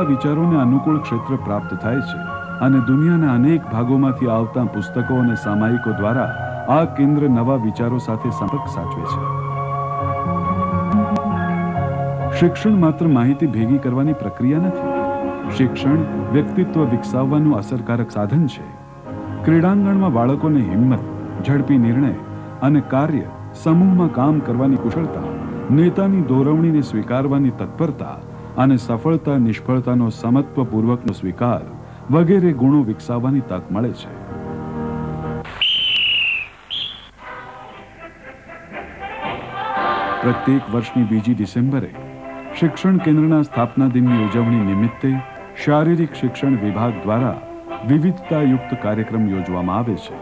નવા વિચારોને અનુકૂળ ક્ષેત્ર પ્રાપ્ત થાય છે અને દુનિયાના અનેક ભાગોમાંથી આવતા પુસ્તકો અને સામાયિકો દ્વારા આ કેન્દ્ર નવા વિચારો સાથે સંપર્ક સાચવે છે. શિક્ષણ માત્ર માહિતી ભેગી કરવાની પ્રક્રિયા નથી. શિક્ષણ વ્યક્તિત્વ વિકસાવવાનું અસરકારક સાધન છે. ક્રીડાંગણમાં બાળકોને હિંમત, ઝડપી નિર્ણય અને કાર્ય સમૂહમાં કામ કરવાની કુશળતા, નેતાની દોરવણીને સ્વીકારવાની તત્પરતા અને સફળતા નિષ્ફળતાનો સમત્વપૂર્વકનો સ્વીકાર વગેરે ગુણો વિકસાવવાની તક મળે છે. પ્રત્યેક વર્ષની 2 ડિસેમ્બરે શિક્ષણ કેન્દ્રના સ્થાપના દિનની ઉજવણી નિમિત્તે શારીરિક શિક્ષણ વિભાગ દ્વારા વિવિધતાયુક્ત કાર્યક્રમ યોજવામાં આવે છે.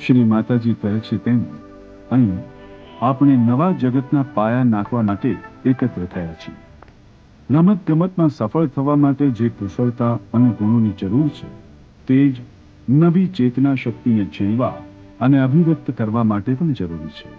શ્રી માતાજી કહે છે તેમ અહીં આપણે નવા જગતના પાયા નાખવા માટે એકત્ર થયા છીએ. રમત ગમતમાં સફળ થવા માટે જે કુશળતા અને ગુણોની જરૂર છે તે જ નવી ચેતના શક્તિને જીવવા અને અભિવ્યક્ત કરવા માટે પણ જરૂરી છે.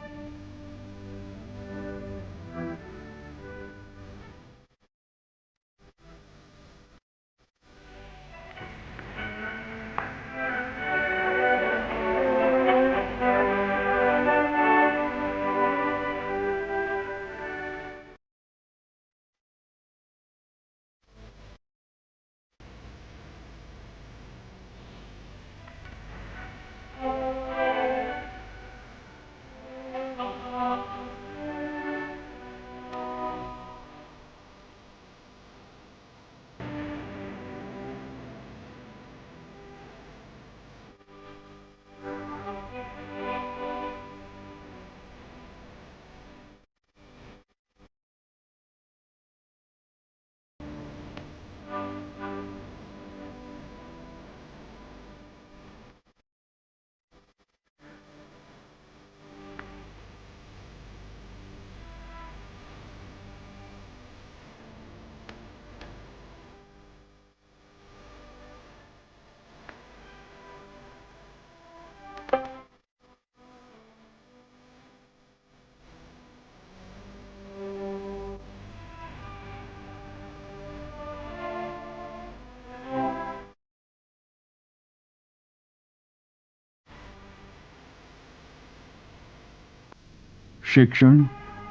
શિક્ષણ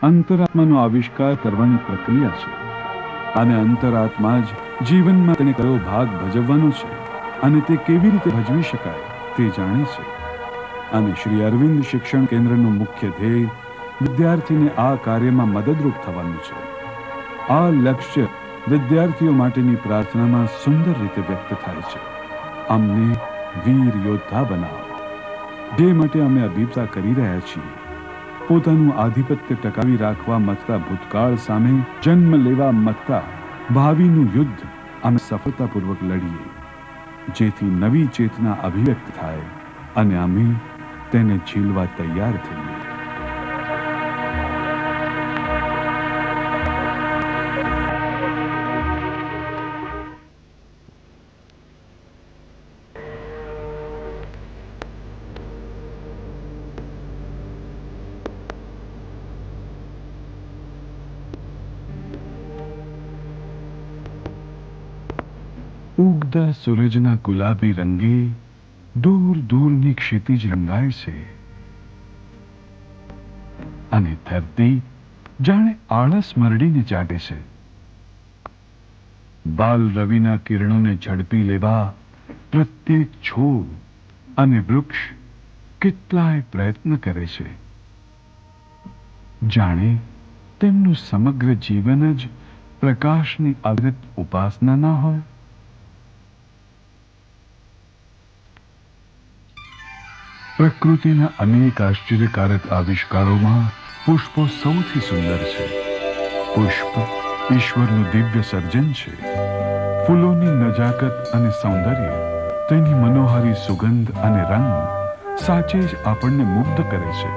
અંતરાત્માનો આવિષ્કાર કરવાની પ્રક્રિયા છે અને અંતરાત્મા જ જીવનમાં તેને કયો ભાગ ભજવવાનો છે અને તે કેવી રીતે ભજવી શકાય તે જાણે છે. અને શ્રી અરવિંદ શિક્ષણ કેન્દ્રનું મુખ્ય ધ્યેય વિદ્યાર્થીને આ કાર્યમાં મદદરૂપ થવાનું છે. આ લક્ષ્ય વિદ્યાર્થીઓ માટેની પ્રાર્થનામાં સુંદર રીતે વ્યક્ત થાય છે. અમને વીર યોદ્ધા બનાવો, જે માટે અમે અભિપ્સા કરી રહ્યા છીએ. પોતાનું આધિપત્ય ટકાવી રાખવા મથતા ભૂતકાળ સામે જન્મ લેવા મથતા ભાવિનું યુદ્ધ અમે સફળતાપૂર્વક લડીએ, જેથી નવી ચેતના અભિવ્યક્ત થાય અને અમે તેને ઝીલવા તૈયાર થઈએ. ઉગતા સૂરજના ગુલાબી રંગે દૂર દૂરની ક્ષિતિજ રંગાય છે અને ધરતી જાણે આળસ મરડીને જાગે છે. બાલ રવિના કિરણોને ઝડપી લેવા પ્રત્યેક છોડ અને વૃક્ષ કેટલાય પ્રયત્ન કરે છે, જાણે તેમનું સમગ્ર જીવન જ પ્રકાશની અવિરત ઉપાસના ના હોય. પ્રકૃતિના અનેક આશ્ચર્યકારક આવિષ્કારોમાં પુષ્પો સૌથી સુંદર છે. પુષ્પ ઈશ્વરનું દિવ્ય સર્જન છે. ફૂલોની નજાકત અને સૌંદર્ય, તેની મનોહારી સુગંધ અને રંગ સાચે જ આપણને મુગ્ધ કરે છે.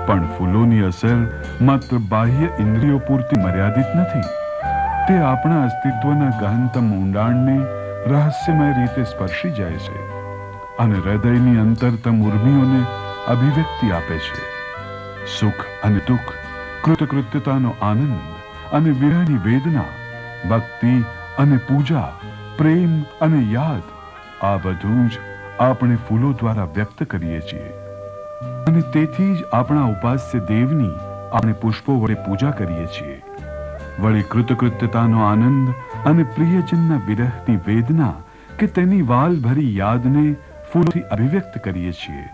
પણ ફૂલોની અસર માત્ર બાહ્ય ઇન્દ્રિયો પૂરતી મર્યાદિત નથી. તે આપણા અસ્તિત્વના ગહનતમ ઊંડાણને રહસ્યમય રીતે સ્પર્શી જાય છે અને હૃદયની અંતરતમ ઉર્મિઓને અભિવ્યક્તિ આપે છે. સુખ અને દુઃખ, કૃતકૃત્યતાનો આનંદ અને વિરહની વેદના, ભક્તિ અને પૂજા, પ્રેમ અને યાદ, આ બધું જ આપણે ફૂલો દ્વારા વ્યક્ત કરીએ છીએ. અને તેથી જ આપણા ઉપાસ્ય દેવની આપણે પુષ્પો વડે પૂજા કરીએ છીએ. વળી કૃતકૃત્યતાનો આનંદ અને પ્રિયજનના વિરહની વેદના કે તેની વાલભરી યાદને ફૂલોથી અભિવ્યક્ત કરીએ છીએ.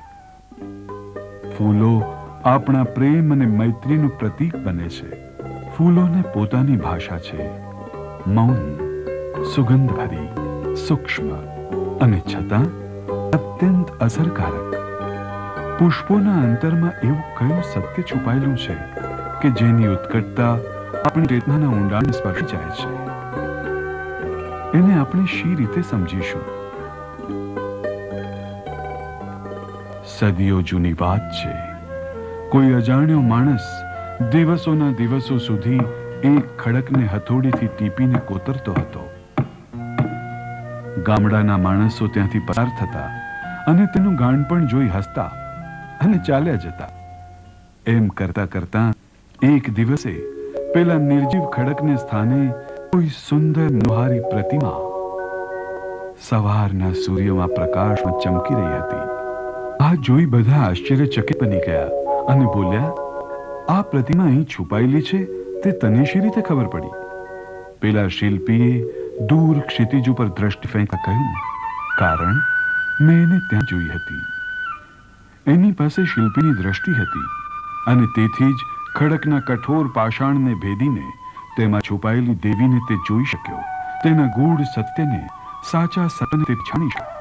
ફૂલો આપણા પ્રેમ અને મૈત્રીનું પ્રતીક બને છે. ફૂલોને પોતાની ભાષા છે, મૌન, સુગંધભરી, સૂક્ષ્મ અને છતાં અત્યંત અસરકારક. પુષ્પોના અંતરમાં એવું કયું સત્ય છુપાયેલું છે કે જેની ઉત્કટતા આપણી ચેતનાના ઊંડાણને સ્પર્શી જાય છે? એને આપણે શી રીતે સમજીશું? સદીઓ જૂની વાત છે. કોઈ અજાણ્યો માણસ દિવસોના દિવસો સુધી એક ખડકને હથોડીથી ટીપીને કોતરતો હતો. ગામડાના માણસો ત્યાંથી પસાર થતા અને તેનું ગાંડપણ જોઈ હસતા અને ચાલ્યા જતા. એમ કરતા કરતા એક દિવસે પેલા નિર્જીવ ખડકને સ્થાને કોઈ સુંદર મનોહારી પ્રતિમા સવારના સૂર્યમાં પ્રકાશમાં ચમકી રહી હતી. આ જોઈ બધા આશ્ચર્યચકિત બની ગયા અને બોલ્યા, આ પ્રતિમા અહીં છુપાયેલી છે તે તને શી રીતે ખબર પડી? પેલા શિલ્પીએ દૂર ક્ષિતિજ ઉપર દ્રષ્ટિ ફેંકતા કહ્યું, કારણ મેં એને ત્યાં જોઈ હતી. એની પાસે શિલ્પીની દ્રષ્ટિ હતી અને તેથી જ ખડકના કઠોર પાષાણને ભેદીને તેમાં છુપાયેલી દેવીને તે જોઈ શક્યો. તેના ગૂઢ સત્યને, સાચા સત્યને તે જાણી શક્યો.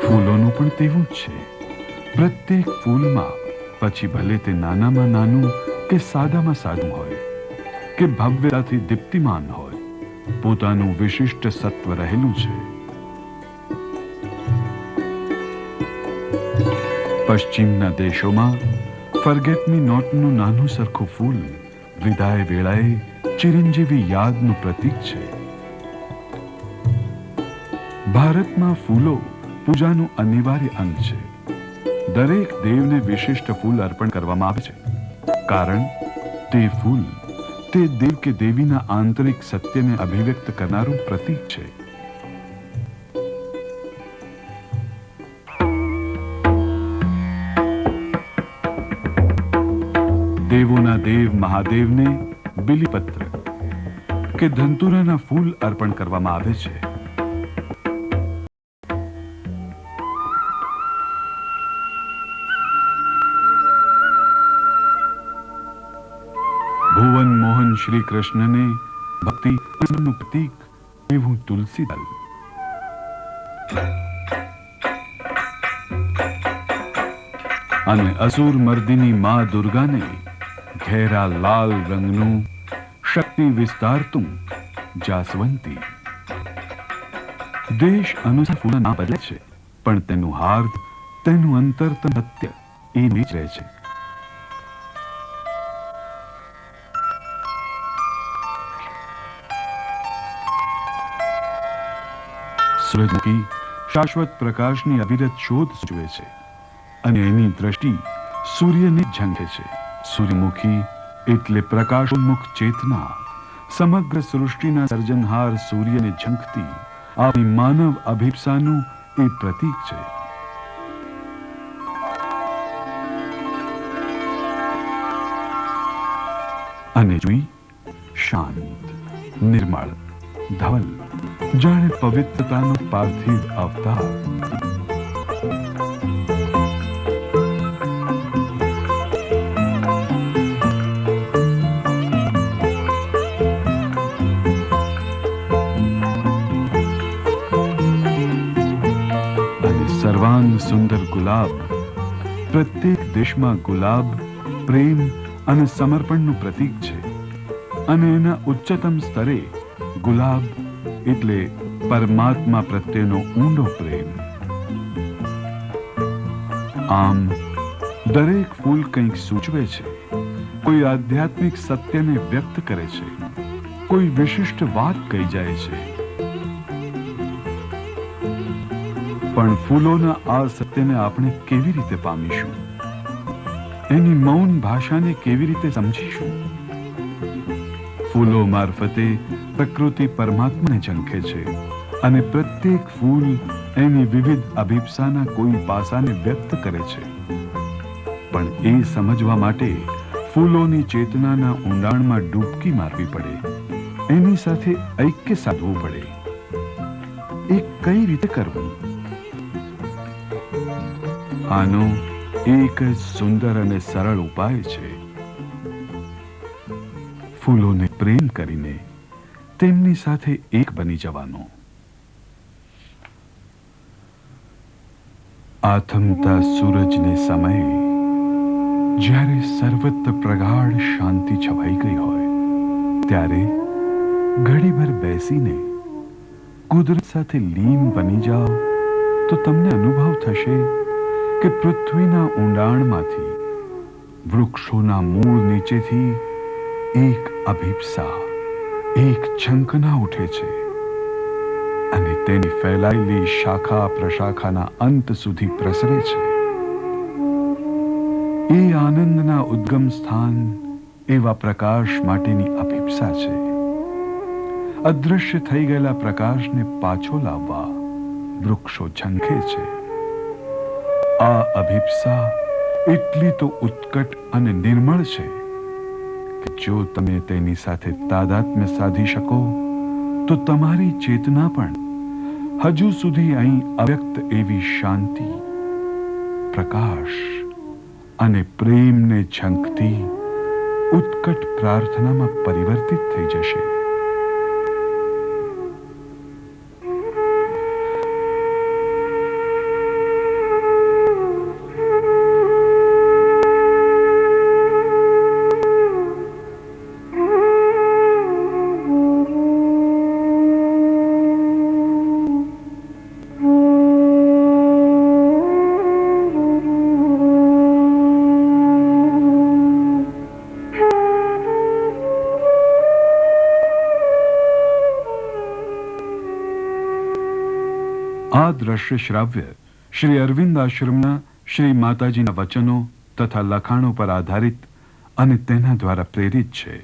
ફૂલોનું પણ તેવું જ છે. પ્રત્યેક ફૂલમાં, પછી ભલે તે નાનામાં નાનું કે સાદામાં સાદું હોય કે ભવ્યતાથી દીપ્તિમાન હોય, પોતાનું વિશિષ્ટ સત્વ રહેલું છે. પશ્ચિમના દેશોમાં ફર્ગેટ મી નોટનું નાનું સરખું ફૂલ વિદાય વેળાએ ચિરંજીવી યાદનું પ્રતીક છે. ભારતમાં ફૂલો પૂજાનું અનિવાર્ય અંગ છે. દરેક દેવને વિશિષ્ટ ફૂલ અર્પણ કરવામાં આવે છે, કારણ તે ફૂલ તે દેવ કે દેવીના આંતરિક સત્યને અભિવ્યક્ત કરનારું પ્રતીક છે. દેવોના દેવ મહાદેવને બિલીપત્ર કે ધંતુરાના ફૂલ અર્પણ કરવામાં આવે છે. ભુવન મોહન શ્રી કૃષ્ણને ભક્તિનું પ્રતીક એવું તુલસી દલ. અને અસુર મર્દિની મા દુર્ગાને ઘેરા લાલ રંગનું શક્તિ વિસ્તારતું જાસવંતી. દેશ અનુસાર ફૂલના નામ બદલે છે, પણ તેનું હાર્દ, તેનું અંતરતમ સત્ય એ જ રહે છે. સૂરજમુખી શાશ્વત પ્રકાશની અવિરત શોધ સૂચવે છે અને એની દ્રષ્ટિ સૂર્યને ઝંખે છે. સૂર્યમુખી એટલે પ્રકાશોન્મુખ ચેતના, સમગ્ર સૃષ્ટિના સર્જનહાર સૂર્યને ઝંખતી આપણી માનવ અભિપ્સાનું એ પ્રતીક છે. અને જોઈ શાંત, નિર્મળ, ધવલ, જાણે પવિત્રતાનો પાર્થિવ અવતાર. સર્વાંગ સુંદર ગુલાબ. પ્રત્યેક દેશમાં ગુલાબ પ્રેમ અને સમર્પણનું પ્રતીક છે. અને એના ઉચ્ચતમ સ્તરે ગુલાબ એટલે પરમાત્મા પ્રત્યેનો ઊંડો પ્રેમ. આમ દરેક ફૂલ કંઈક સૂચવે છે, કોઈ આધ્યાત્મિક સત્યને વ્યક્ત કરે છે, કોઈ વિશિષ્ટ વાત કહી જાય છે. પણ ફૂલોના આ સત્યને આપણે કેવી રીતે પામીશું? એની મૌન ભાષાને કેવી રીતે સમજીશું? ફૂલો મારફતે પ્રકૃતિ પરમાત્માને ઝંખે છે અને પ્રત્યેક ફૂલ એની વિવિધ અભિપ્સાના કોઈ પાસાને વ્યક્ત કરે છે. પણ એ સમજવા માટે ફૂલોની ચેતનાના ઊંડાણમાં ડૂબકી મારવી પડે, એની સાથે ઐક્ય સાધવું પડે. એ કઈ રીતે કરવું? આનો એક જ સુંદર અને સરળ ઉપાય છે. ફૂલોને પ્રેમ કરીને તેમની સાથે એક બની જવાનો. આથમતા સૂરજને સમયે જ્યારે સર્વત્ર પ્રગાઢ શાંતિ છવાઈ ગઈ હોય, ત્યારે ઘડીભર બેસીને કુદરત સાથે લીન બની જાઓ તો તમને અનુભવ થશે કે પૃથ્વીના ઊંડાણમાંથી, વૃક્ષોના મૂળ નીચેથી એક અભિપ્સા, એક ઝંખના ઉઠે છે અને તેની ફેલાયેલી શાખા પ્રશાખાના અંત સુધી પ્રસરે છે. એ આનંદના ઉદ્ગમ સ્થાન એવા પ્રકાશ માટેની અભિપ્સા છે. અદૃશ્ય થઈ ગયેલા પ્રકાશને પાછો લાવવા વૃક્ષો ઝંખે છે. આ અભિપ્સા એટલી તો ઉત્કટ અને નિર્મળ છે કે જો તમે તેની સાથે તાદાત્મ્ય સાધી શકો તો તમારી ચેતના પણ હજુ સુધી અહીં અવ્યક્ત એવી શાંતિ, પ્રકાશ અને પ્રેમને ઝંખતી ઉત્કટ પ્રાર્થનામાં પરિવર્તિત થઈ જશે. આ દ્રશ્ય શ્રાવ્ય શ્રી અરવિંદ આશ્રમના શ્રી માતાજીના વચનો તથા લખાણો પર આધારિત અને તેના દ્વારા પ્રેરિત છે.